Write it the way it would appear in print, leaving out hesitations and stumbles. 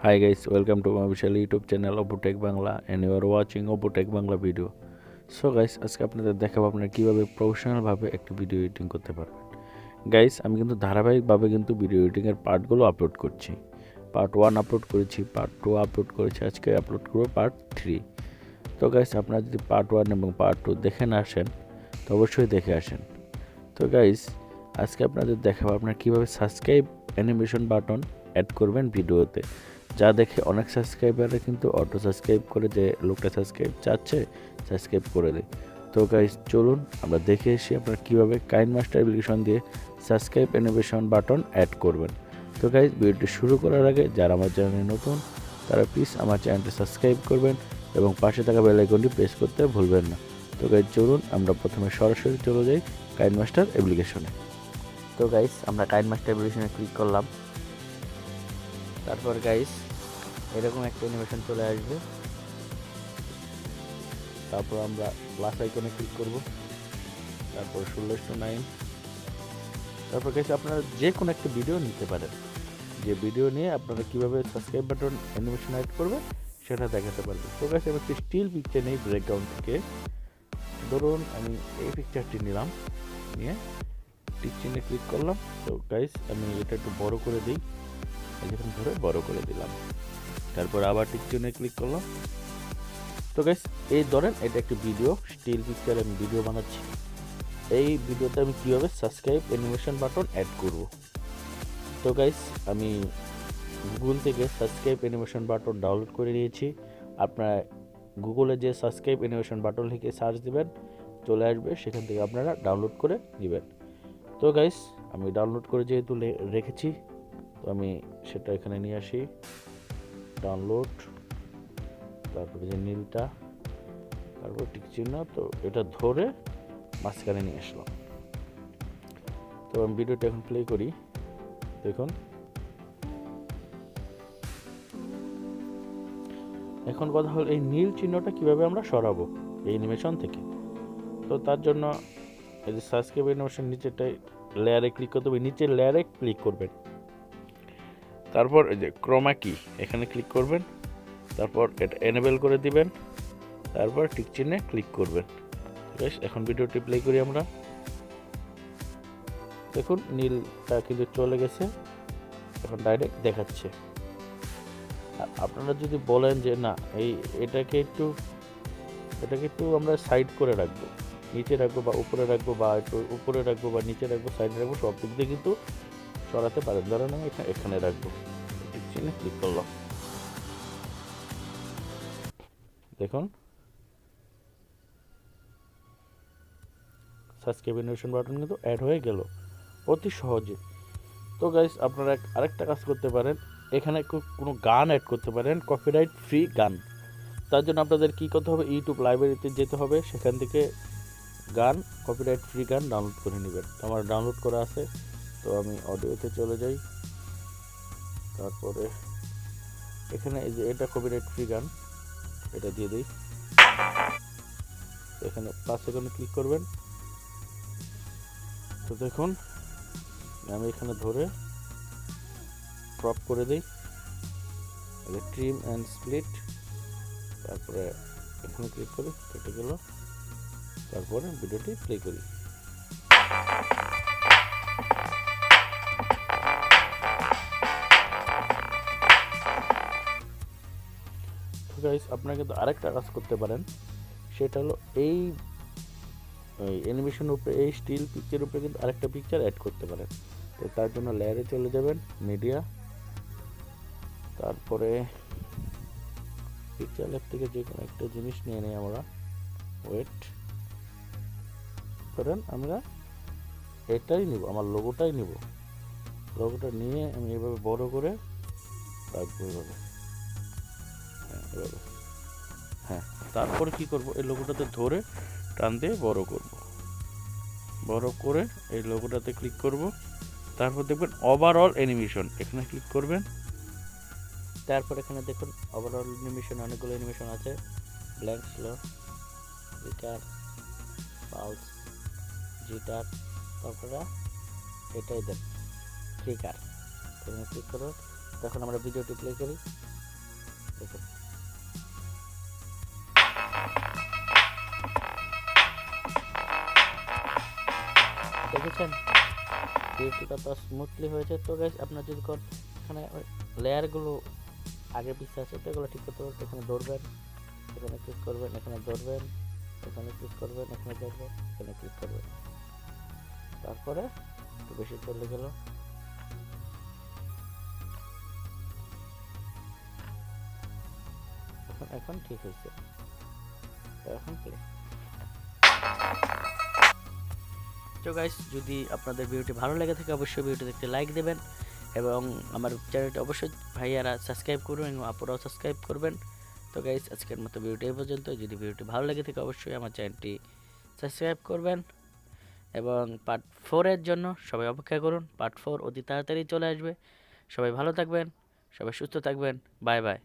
Hi guys, welcome to my official YouTube channel Oputech Bangla and you are watching Oputech Bangla video. So guys, আজকে আপনাদের দেখাবো আপনারা কিভাবে professional ভাবে একটা ভিডিও এডিটিং করতে পারবেন। গাইস, আমি কিন্তু ধারাবাহিকভাবে কিন্তু ভিডিও এডিটিং এর পার্টগুলো আপলোড করছি। পার্ট 1 আপলোড করেছি, পার্ট 2 আপলোড করেছি, আজকে আপলোড করব পার্ট 3। তো গাইস, আপনারা যদি পার্ট 1 এবং পার্ট 2 দেখে না আসেন তো অবশ্যই দেখে আসেন। তো গাইস, আজকে আপনাদের দেখাবো আপনারা কিভাবে সাবস্ক্রাইব অ্যানিমেশন বাটন অ্যাড করবেন ভিডিওতে, যা দেখে অনেক সাবস্ক্রাইবাররা কিন্তু অটো সাবস্ক্রাইব করে, যে লোকটা সাবস্ক্রাইব চাচ্ছে সাবস্ক্রাইব করে দেয়। তো গাইস, চলুন আমরা দেখে এসে আপনারা কীভাবে কাইনমাস্টার অ্যাপ্লিকেশন দিয়ে সাবস্ক্রাইব অ্যানিমেশন বাটন অ্যাড করবেন। তো গাইস, ভিডিওটি শুরু করার আগে যারা আমার চ্যানেলে নতুন তারা প্লিজ আমার চ্যানেলটি সাবস্ক্রাইব করবেন এবং পাশে থাকা বেল আইকনটি প্রেস করতে ভুলবেন না। তো গাইস, চলুন আমরা প্রথমে সরাসরি চলে যাই কাইনমাস্টার অ্যাপ্লিকেশনে। তো গাইস, আমরা কাইনমাস্টার অ্যাপ্লিকেশনে ক্লিক করলাম। তারপর গাইস এরকম একটা অ্যানিমেশন চলে আসবে। তারপর আমরা প্লাস আইকনে ক্লিক করব, তারপর 16:9। তারপর গাইস আপনারা যে কোনো একটা ভিডিও নিতে পারেন, যে ভিডিও নিয়ে আপনারা কিভাবে সাবস্ক্রাইব বাটন অ্যানিমেশন অ্যাড করবেন সেটা দেখাতে পারবেন। তো গাইস, আমি একটা স্টিল পিকচার নেই ব্যাকগ্রাউন্ড থেকে। ধরুন আমি এই পিকচারটি নিলাম, নিয়ে টিক চিহ্নে ক্লিক করলাম। তো গাইস আমি এটা একটু বড় করে দিই, এরকম ধরে বড় করে দিলাম। তারপর আবার টিক চিহ্নে ক্লিক করলাম। তো গাইস, এই ধরেন এটা একটা ভিডিও, স্টিল পিকচার আমি ভিডিও বানাচ্ছি। এই ভিডিওতে আমি কীভাবে সাবস্ক্রাইব অ্যানিমেশন বাটন অ্যাড করব। তো গাইস, আমি গুগল থেকে সাবস্ক্রাইব অ্যানিমেশন বাটন ডাউনলোড করে নিয়েছি। আপনারা গুগলে যে সাবস্ক্রাইব অ্যানিমেশন বাটন লিখে সার্চ দিবেন, চলে আসবে, সেখান থেকে আপনারা ডাউনলোড করে নেবেন। তো গাইস, আমি ডাউনলোড করে যেহেতু রেখেছি, তো আমি সেটা এখানে নিয়ে আসি, ডাউনলোড, তারপরে যে নীলটা, তারপর টিক চিহ্ন, তো এটা ধরে মাঝখানে নিয়ে আসলাম। তো আমি ভিডিওটা এখন প্লে করি, দেখুন। এখন কথা হল এই নীল চিহ্নটা কিভাবে আমরা সরাবো এই অ্যানিমেশন থেকে। তো তার জন্য এই যে সাবস্ক্রাইব অ্যানিমেশন নিচেটাই লেয়ারে ক্লিক করতে হবে, নিচের লেয়ারে ক্লিক করবেন। তারপর এই যে ক্রোমা কি এখানে ক্লিক করবেন, তারপর এটা এনেবল করে দিবেন, তারপর টিক চিহ্নে ক্লিক করবেন। বেশ, এখন ভিডিওটি প্লে করি আমরা। দেখুন নীলটা কিন্তু চলে গেছে, এখন ডাইরেক্ট দেখাচ্ছে। আপনারা যদি বলেন যে না এটাকে একটু আমরা সাইড করে রাখবো, নিচে রাখবো বা উপরে রাখবো, বা একটু উপরে রাখবো বা নিচে রাখবো, সাইডে রাখবো, সব দিক দিয়ে কিন্তু সরাতে পারেন। ধরেন আমি এখানে রাখবো, টিক চিহ্নে ক্লিক করলাম। দেখুন সাবস্ক্রাইব অ্যানিমেশন বাটন কিন্তু অ্যাড হয়ে গেল অতি সহজে। তো গাইস, আপনারা আরেকটা কাজ করতে পারেন, এখানে কোনো গান অ্যাড করতে পারেন, কপিরাইট ফ্রি গান। তার জন্য আপনাদের কী করতে হবে, ইউটিউব লাইব্রেরিতে যেতে হবে, সেখান থেকে গান, কপিরাইট ফ্রি গান ডাউনলোড করে নেবেন। আমার ডাউনলোড করা আছে, তো আমি অডিওতে চলে যাই। তারপরে এখানে এই যে এটা কপিরাইট ফ্রি গান, এটা দিয়ে দিই। এখানে প্লাস আইকনে ক্লিক করবেন। তো দেখুন আমি এখানে ধরে ক্রপ করে দিই, ট্রিম অ্যান্ড স্প্লিট, তারপরে এখানে ক্লিক করি, কেটে গেল। তারপরে ভিডিওটি প্লে করি। তো গাইস, আপনারা কিন্তু আরেকটা কাজ করতে পারেন, সেটা হলো এই অ্যানিমেশনের উপরে, এই স্টিল পিকচারের উপরে কিন্তু আরেকটা পিকচার অ্যাড করতে পারেন। তো তার জন্য লেয়ারে চলে যাবেন, মিডিয়া, তারপরে পিকচার ল্যাব থেকে যে কোনো একটা জিনিস নিয়ে নিই আমরা। ওয়েট করেন, আমরা এটাই নিব, আমার লোগোটাই নিব। লোগোটা নিয়ে আমি এভাবে বড় করে রাখবো, এভাবে। এভাবে, হ্যাঁ। তারপরে কি করব, এই লোগোটাতে ধরে টান দিয়ে বড় করব, বড় করে এই লোগোটাতে ক্লিক করব। তারপর দেখবেন ওভারঅল অ্যানিমেশন, এখানে ক্লিক করবেন। তারপর এখানে দেখুন ওভারঅল অ্যানিমেশন, অনেকগুলো অ্যানিমেশন আছে, ব্ল্যাঙ্ক স্লো, ফ্লিকার, পাউস, জিটার, তারপরে এটাই দেন ফ্লিকার। এখানে ক্লিক করো। তখন আমরা ভিডিওটি প্লে করি, দেখেন দেখেছেন ভিডিওটি কত স্মুথলি হয়েছে। তো গাইস আপনার যদি এখানে লেয়ারগুলো আগে পিছিয়ে আছে তো এগুলো ঠিক করতে পারবেন। এখানে ধরবেন, এখানে ক্লিক করবেন, এখানে ধরবেন, এখানে ক্লিক করবেন, এখানে ধরবেন, এখানে ক্লিক করবেন। তারপরে একটু বেশি চলে গেল, এখন ঠিক হয়েছে। এখন প্লে। তো গাইস যদি আপনাদের ভিডিওটি ভালো লেগে থাকে অবশ্যই ভিডিওটি দেখতে লাইক দেবেন এবং আমার চ্যানেলটি অবশ্যই ভাইয়ারা সাবস্ক্রাইব করবেন এবং আপুরাও সাবস্ক্রাইব করবেন। তো গাইস আজকের মতো ভিডিওটি এই পর্যন্ত। যদি ভিডিওটি ভালো লেগে থাকে অবশ্যই আমার চ্যানেলটি সাবস্ক্রাইব করবেন এবং পার্ট 4 এর জন্য সবাই অপেক্ষা করুন। পার্ট 4 অতি তাড়াতাড়ি চলে আসবে। সবাই ভালো থাকবেন, সবাই সুস্থ থাকবেন। Bye bye.